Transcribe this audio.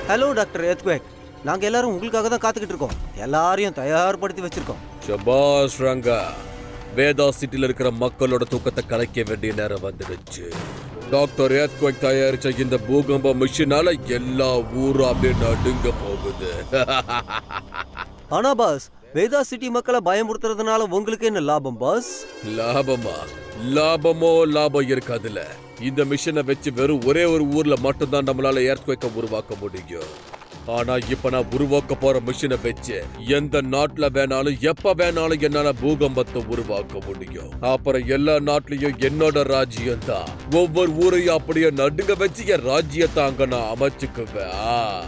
Hello doctor earthquake. நாங்க எல்லாரும் உங்களுக்காக தான் காத்துக்கிட்டு இருக்கோம். எல்லாரையும் தயார்படுத்தி வச்சிருக்கோம். சபாஷ் ரங்கா. வேதா சிட்டில இருக்கிற மக்களோட தூக்கத்தை கலைக்க வேண்டிய நேரம் வந்துடுச்சு. டாக்டர் எர்த்குவேக் தயாரிச்ச இந்த பூகம்ப மிஷினால எல்லா ஊரும் அப்படியே நடுங்க போகுது. ஆனா பாஸ், வேதா சிட்டி மக்களை பயமுறுத்துறதுனால உங்களுக்கு என்ன லாபம் பாஸ்? லாபமா? லாபம் இருக்காதுல்ல. இந்த மிஷினை வச்சு வெறும் ஒரே ஒரு ஊர்ல மட்டும்தான் நம்மளால எர்த்குவேக்க உருவாக்க முடியும். ஆனா இப்ப நான் உருவாக்க போற மிஷினை வச்சு எந்த நாட்டுல வேணாலும் எப்ப வேணாலும் என்னால பூகம்பத்தை உருவாக்க முடியும். அப்புறம் எல்லா நாட்டிலையும் என்னோட ராஜ்யம் தான். ஒவ்வொரு ஊரையும் அப்படியே நடுங்க வச்சு என் ராஜ்யத்தை அங்க நான் அமைச்சுக்குவேன்.